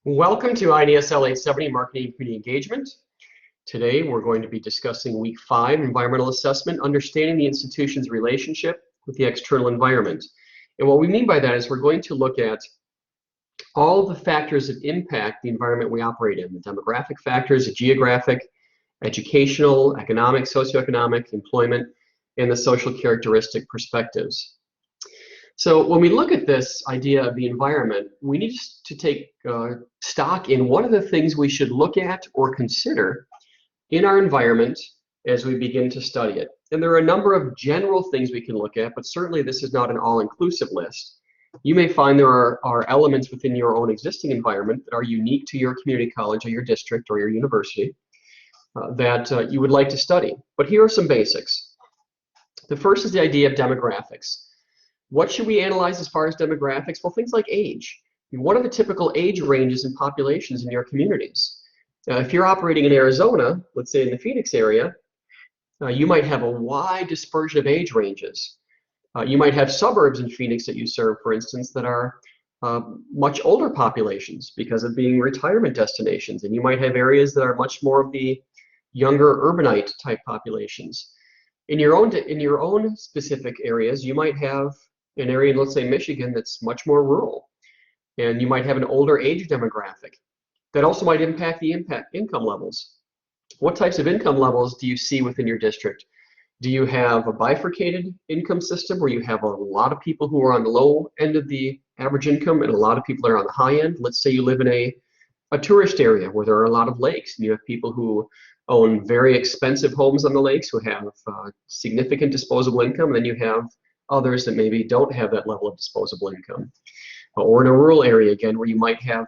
Welcome to IDSL 870 Marketing and Community Engagement. Today we're going to be discussing Week 5, Environmental Assessment, Understanding the Institution's Relationship with the External Environment. And what we mean by that is we're going to look at all the factors that impact the environment we operate in, the demographic factors, the geographic, educational, economic, socioeconomic, employment, and the social characteristic perspectives. So when we look at this idea of the environment, we need to take stock in what are the things we should look at or consider in our environment as we begin to study it. And there are a number of general things we can look at, but certainly this is not an all-inclusive list. You may find there are elements within your own existing environment that are unique to your community college or your district or your university that you would like to study. But here are some basics. The first is the idea of demographics. What should we analyze as far as demographics? Well, things like age. What are the typical age ranges and populations in your communities? If you're operating in Arizona, let's say in the Phoenix area, you might have a wide dispersion of age ranges. You might have suburbs in Phoenix that you serve, for instance, that are much older populations because of being retirement destinations. And you might have areas that are much more of the younger urbanite type populations. In your own specific areas, you might have an area in, let's say, Michigan that's much more rural, and you might have an older age demographic. That also might impact the income levels. What types of income levels do you see within your district? Do you have a bifurcated income system where you have a lot of people who are on the low end of the average income and a lot of people that are on the high end? Let's say you live in a tourist area where there are a lot of lakes, and you have people who own very expensive homes on the lakes who have significant disposable income, and then you have others that maybe don't have that level of disposable income. Or in a rural area, again, where you might have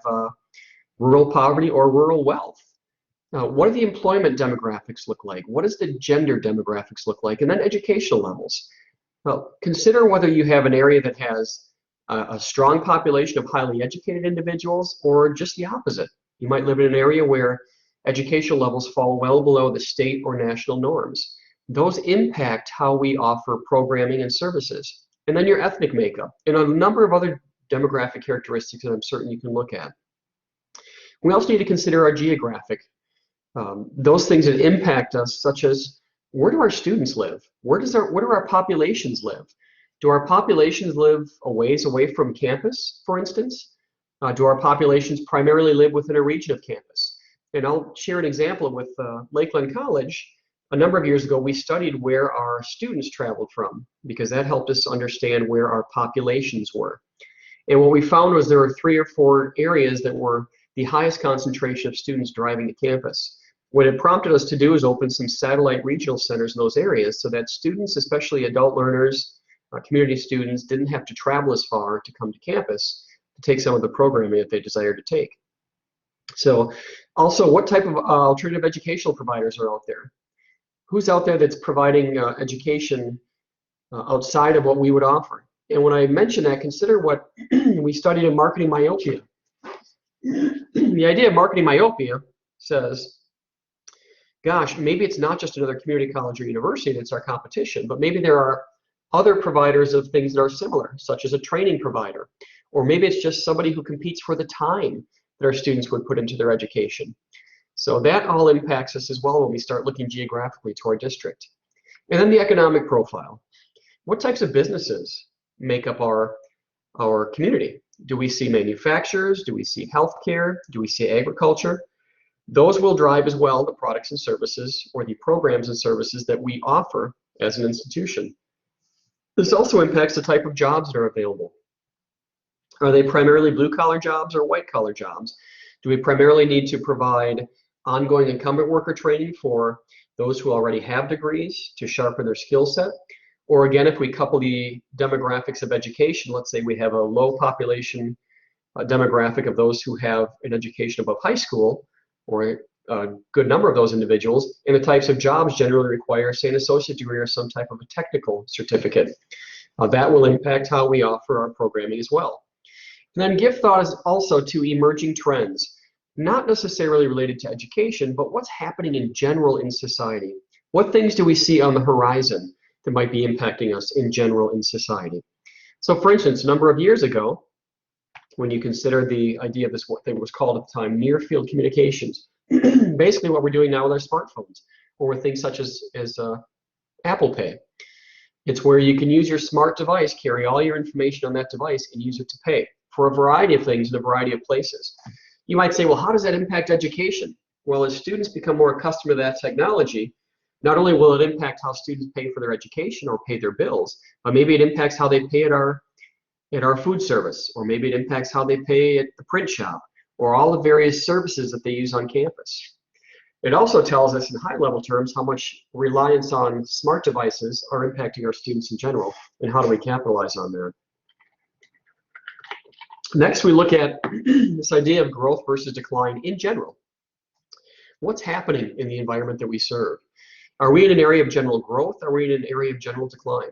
rural poverty or rural wealth. What do the employment demographics look like? What does the gender demographics look like? And then educational levels. Well, consider whether you have an area that has a strong population of highly educated individuals or just the opposite. You might live in an area where educational levels fall well below the state or national norms. Those impact how we offer programming and services. And then your ethnic makeup and a number of other demographic characteristics that I'm certain you can look at. We also need to consider our geographic, those things that impact us, such as where do our students live? Where do our populations live? Do our populations live a ways away from campus, for instance? Do our populations primarily live within a region of campus? And I'll share an example with Lakeland College. A number of years ago, we studied where our students traveled from because that helped us understand where our populations were. And what we found was there were 3 or 4 areas that were the highest concentration of students driving to campus. What it prompted us to do is open some satellite regional centers in those areas so that students, especially adult learners, community students, didn't have to travel as far to come to campus to take some of the programming that they desired to take. So also, what type of alternative educational providers are out there? Who's out there that's providing education outside of what we would offer? And when I mention that, consider what we studied in marketing myopia. The idea of marketing myopia says, gosh, maybe it's not just another community college or university that's our competition, but maybe there are other providers of things that are similar, such as a training provider. Or maybe it's just somebody who competes for the time that our students would put into their education. So that all impacts us as well when we start looking geographically to our district. And then the economic profile. What types of businesses make up our community? Do we see manufacturers? Do we see healthcare? Do we see agriculture? Those will drive as well the products and services or the programs and services that we offer as an institution. This also impacts the type of jobs that are available. Are they primarily blue-collar jobs or white-collar jobs? Do we primarily need to provide ongoing incumbent worker training for those who already have degrees to sharpen their skill set? Or again, if we couple the demographics of education, let's say we have a low population demographic of those who have an education above high school, or a good number of those individuals, and the types of jobs generally require, say, an associate degree or some type of a technical certificate. That will impact how we offer our programming as well. And then give thought also to emerging trends, not necessarily related to education, but what's happening in general in society. What things do we see on the horizon that might be impacting us in general in society? So for instance, a number of years ago, when you consider the idea of this, what thing was called at the time, near field communications. Basically what we're doing now with our smartphones, or with things such as Apple Pay. It's where you can use your smart device, carry all your information on that device, and use it to pay for a variety of things in a variety of places. You might say, well, how does that impact education? Well, as students become more accustomed to that technology, not only will it impact how students pay for their education or pay their bills, but maybe it impacts how they pay at our food service, or maybe it impacts how they pay at the print shop, or all the various services that they use on campus. It also tells us in high-level terms how much reliance on smart devices are impacting our students in general, and how do we capitalize on that. Next, we look at this idea of growth versus decline in general. What's happening in the environment that we serve? Are we in an area of general growth? Are we in an area of general decline?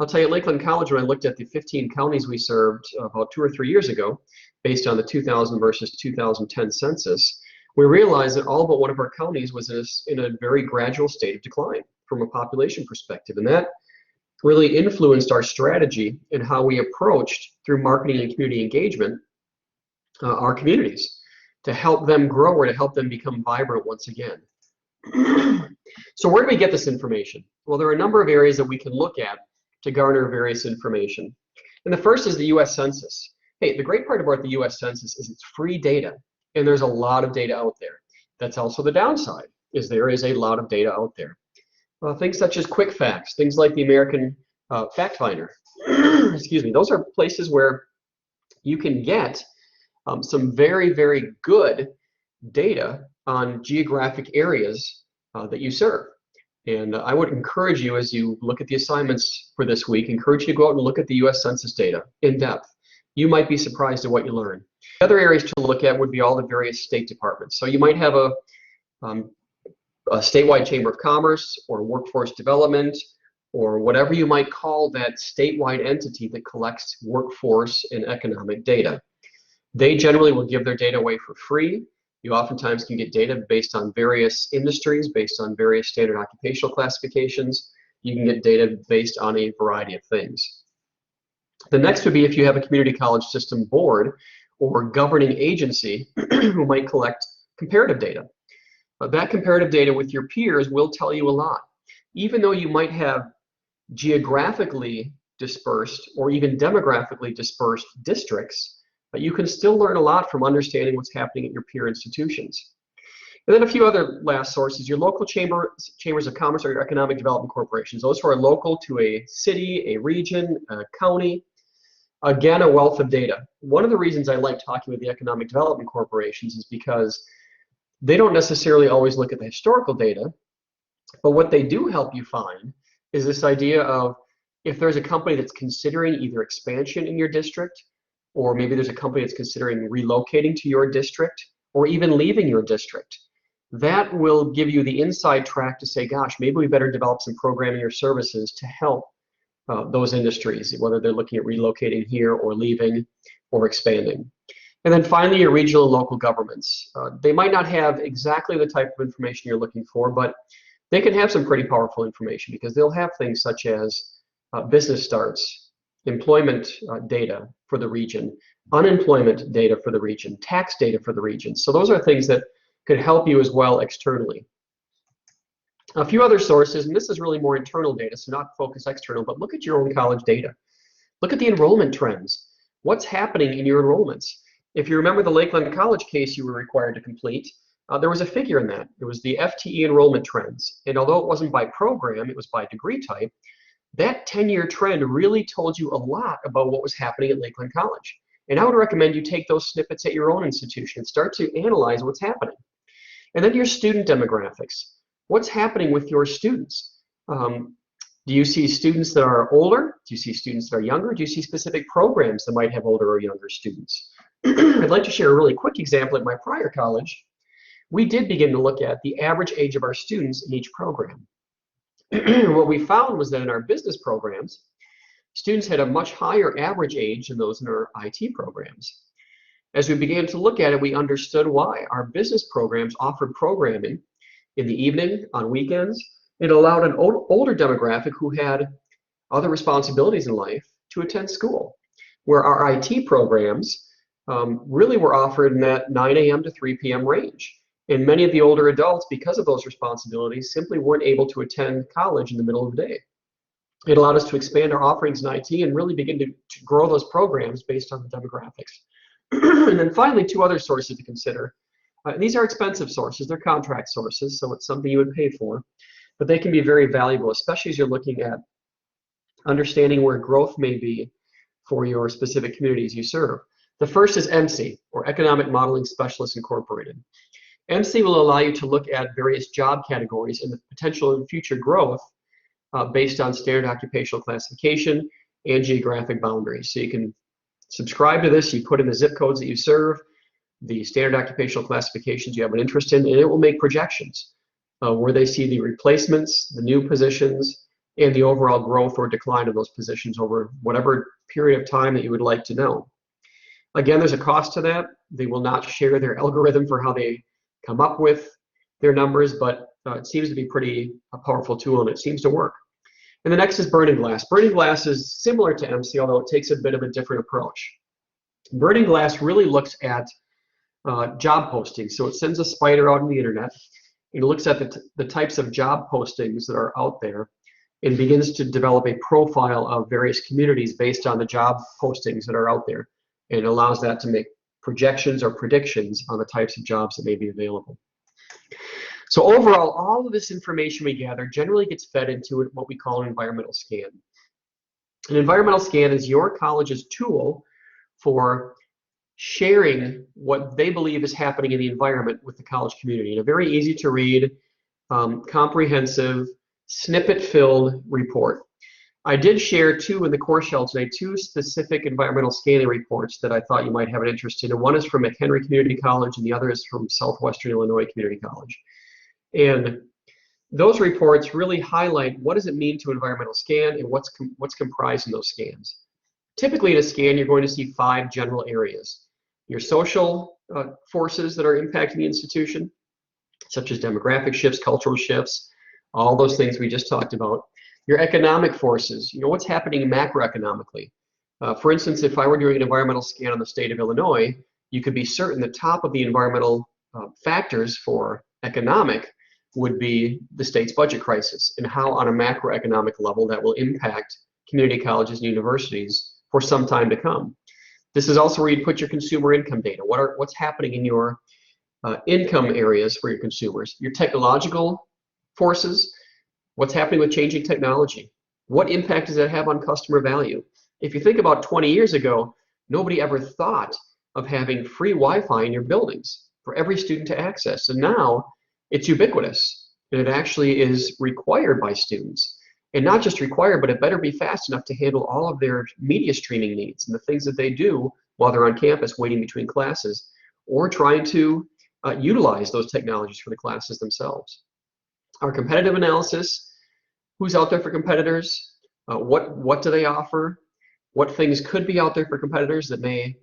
I'll tell you, at Lakeland College, when I looked at the 15 counties we served about 2 or 3 years ago, based on the 2000 versus 2010 census, we realized that all but one of our counties was in a very gradual state of decline from a population perspective. And that really influenced our strategy and how we approached, through marketing and community engagement, our communities to help them grow or to help them become vibrant once again. So where do we get this information? Well, there are a number of areas that we can look at to garner various information. And the first is the US Census. Hey, the great part about the US Census is it's free data, and there's a lot of data out there. That's also the downside, is there is a lot of data out there. Things such as quick facts, things like the American Fact Finder, excuse me, those are places where you can get some very, very good data on geographic areas that you serve. And I would encourage you, as you look at the assignments for this week, encourage you to go out and look at the US Census data in depth. You might be surprised at what you learn. Other areas to look at would be all the various state departments. So you might have a statewide chamber of commerce, or workforce development, or whatever you might call that statewide entity that collects workforce and economic data. They generally will give their data away for free. You oftentimes can get data based on various industries, based on various standard occupational classifications. You can get data based on a variety of things. The next would be if you have a community college system board or governing agency who might collect comparative data. That comparative data with your peers will tell you a lot. Even though you might have geographically dispersed or even demographically dispersed districts, but you can still learn a lot from understanding what's happening at your peer institutions. And then a few other last sources, your local chambers of commerce or your economic development corporations, those who are local to a city, a region, a county. Again, a wealth of data. One of the reasons I like talking with the economic development corporations is because they don't necessarily always look at the historical data, but what they do help you find is this idea of if there's a company that's considering either expansion in your district, or maybe there's a company that's considering relocating to your district, or even leaving your district. That will give you the inside track to say, gosh, maybe we better develop some programming or services to help those industries, whether they're looking at relocating here or leaving or expanding. And then finally, your regional and local governments. They might not have exactly the type of information you're looking for, but they can have some pretty powerful information because they'll have things such as business starts, employment data for the region, unemployment data for the region, tax data for the region. So those are things that could help you as well externally. A few other sources, and this is really more internal data, so not focus external, but look at your own college data. Look at the enrollment trends. What's happening in your enrollments? If you remember the Lakeland College case you were required to complete, there was a figure in that. It was the FTE enrollment trends. And although it wasn't by program, it was by degree type, that 10-year trend really told you a lot about what was happening at Lakeland College. And I would recommend you take those snippets at your own institution and start to analyze what's happening. And then your student demographics. What's happening with your students? Do you see students that are older? Do you see students that are younger? Do you see specific programs that might have older or younger students? I'd like to share a really quick example at my prior college. We did begin to look at the average age of our students in each program. What we found was that in our business programs, students had a much higher average age than those in our IT programs. As we began to look at it, we understood why. Our business programs offered programming in the evening, on weekends. It allowed an older demographic who had other responsibilities in life to attend school, where our IT programs really were offered in that 9 a.m. to 3 p.m. range. And many of the older adults, because of those responsibilities, simply weren't able to attend college in the middle of the day. It allowed us to expand our offerings in IT and really begin to grow those programs based on the demographics. And then finally, two other sources to consider. These are expensive sources. They're contract sources, so it's something you would pay for. But they can be very valuable, especially as you're looking at understanding where growth may be for your specific communities you serve. The first is MC, or Economic Modeling Specialists Incorporated. MC will allow you to look at various job categories and the potential and future growth based on standard occupational classification and geographic boundaries. So you can subscribe to this, you put in the zip codes that you serve, the standard occupational classifications you have an interest in, and it will make projections where they see the replacements, the new positions, and the overall growth or decline of those positions over whatever period of time that you would like to know. Again, there's a cost to that. They will not share their algorithm for how they come up with their numbers, but it seems to be a powerful tool, and it seems to work. And the next is Burning Glass. Burning Glass is similar to MC, although it takes a bit of a different approach. Burning Glass really looks at job postings. So it sends a spider out on the internet. It looks at the types of job postings that are out there and begins to develop a profile of various communities based on the job postings that are out there. And it allows that to make projections or predictions on the types of jobs that may be available. So overall, all of this information we gather generally gets fed into what we call an environmental scan. An environmental scan is your college's tool for sharing what they believe is happening in the environment with the college community in a very easy to read, comprehensive, snippet-filled report. I did share in the course shell today, two specific environmental scanning reports that I thought you might have an interest in. And one is from McHenry Community College and the other is from Southwestern Illinois Community College. And those reports really highlight what does it mean to environmental scan and what's comprised in those scans. Typically in a scan, you're going to see 5 general areas. Your social forces that are impacting the institution, such as demographic shifts, cultural shifts, all those things we just talked about. Your economic forces, what's happening macroeconomically. For instance, if I were doing an environmental scan on the state of Illinois, you could be certain the top of the environmental factors for economic would be the state's budget crisis and how on a macroeconomic level that will impact community colleges and universities for some time to come. This is also where you put your consumer income data. What's happening in your income areas for your consumers? Your technological forces, what's happening with changing technology? What impact does that have on customer value? If you think about 20 years ago, nobody ever thought of having free Wi-Fi in your buildings for every student to access. And now it's ubiquitous, and it actually is required by students. And not just required, but it better be fast enough to handle all of their media streaming needs and the things that they do while they're on campus waiting between classes or trying to utilize those technologies for the classes themselves. Our competitive analysis, who's out there for competitors, what do they offer, what things could be out there for competitors that may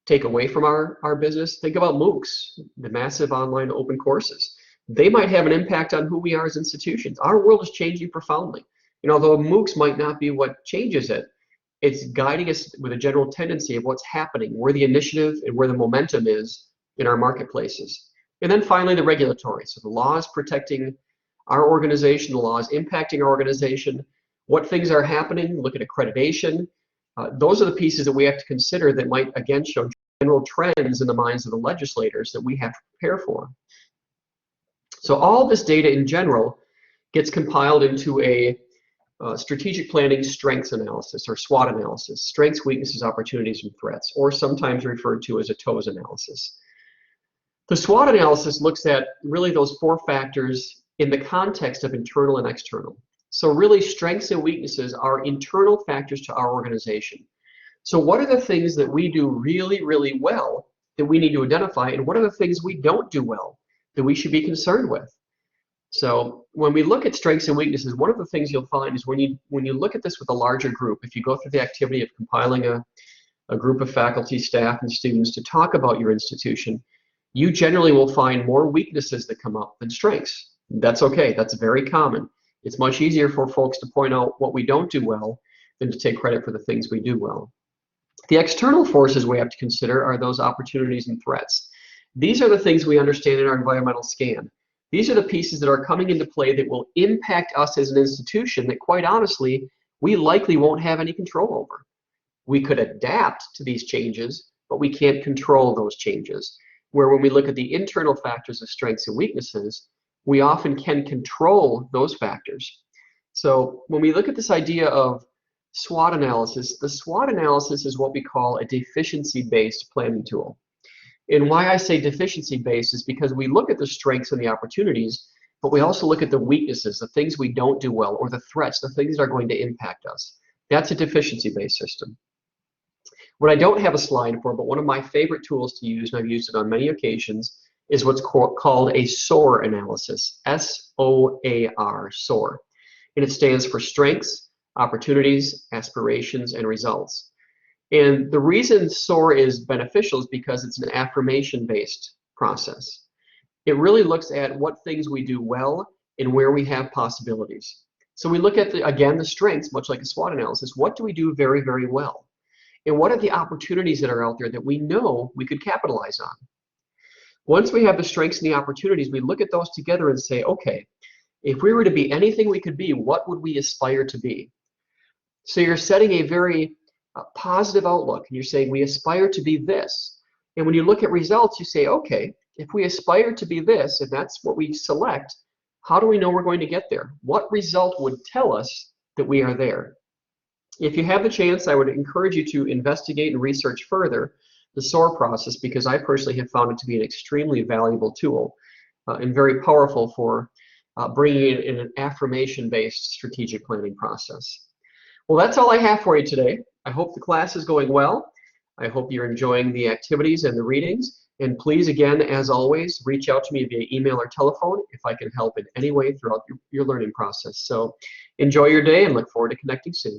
take away from our business. Think about MOOCs, the massive online open courses. They might have an impact on who we are as institutions. Our world is changing profoundly. Although MOOCs might not be what changes it, it's guiding us with a general tendency of what's happening, where the initiative and where the momentum is in our marketplaces. And then finally, the regulatory. So the laws protecting our organization, the laws impacting our organization, what things are happening, look at accreditation. Those are the pieces that we have to consider that might, again, show general trends in the minds of the legislators that we have to prepare for. So all this data in general gets compiled into a strategic planning strengths analysis, or SWOT analysis, strengths, weaknesses, opportunities, and threats, or sometimes referred to as a TOES analysis. The SWOT analysis looks at really those 4 factors in the context of internal and external. So really, strengths and weaknesses are internal factors to our organization. So what are the things that we do really, really well that we need to identify, and what are the things we don't do well that we should be concerned with? So when we look at strengths and weaknesses, one of the things you'll find is when you look at this with a larger group, if you go through the activity of compiling a group of faculty, staff, and students to talk about your institution, you generally will find more weaknesses that come up than strengths. That's okay. That's very common. It's much easier for folks to point out what we don't do well than to take credit for the things we do well. The external forces we have to consider are those opportunities and threats. These are the things we understand in our environmental scan. These are the pieces that are coming into play that will impact us as an institution that, quite honestly, we likely won't have any control over. We could adapt to these changes, but we can't control those changes. Where when we look at the internal factors of strengths and weaknesses, we often can control those factors. So when we look at this idea of SWOT analysis, the SWOT analysis is what we call a deficiency-based planning tool. And why I say deficiency-based is because we look at the strengths and the opportunities, but we also look at the weaknesses, the things we don't do well, or the threats, the things that are going to impact us. That's a deficiency-based system. What I don't have a slide for, but one of my favorite tools to use, and I've used it on many occasions, is what's called a SOAR analysis, S-O-A-R, SOAR. And it stands for strengths, opportunities, aspirations, and results. And the reason SOAR is beneficial is because it's an affirmation-based process. It really looks at what things we do well and where we have possibilities. So we look at, again, the strengths, much like a SWOT analysis. What do we do very, very well? And what are the opportunities that are out there that we know we could capitalize on? Once we have the strengths and the opportunities, we look at those together and say, okay, if we were to be anything we could be, what would we aspire to be? So you're setting a very positive outlook, and you're saying we aspire to be this. And when you look at results, you say, okay, if we aspire to be this, and that's what we select, how do we know we're going to get there? What result would tell us that we are there? If you have the chance, I would encourage you to investigate and research further the SOAR process, because I personally have found it to be an extremely valuable tool and very powerful for bringing in an affirmation-based strategic planning process. Well, that's all I have for you today. I hope the class is going well. I hope you're enjoying the activities and the readings. And please, again, as always, reach out to me via email or telephone if I can help in any way throughout your learning process. So enjoy your day and look forward to connecting soon.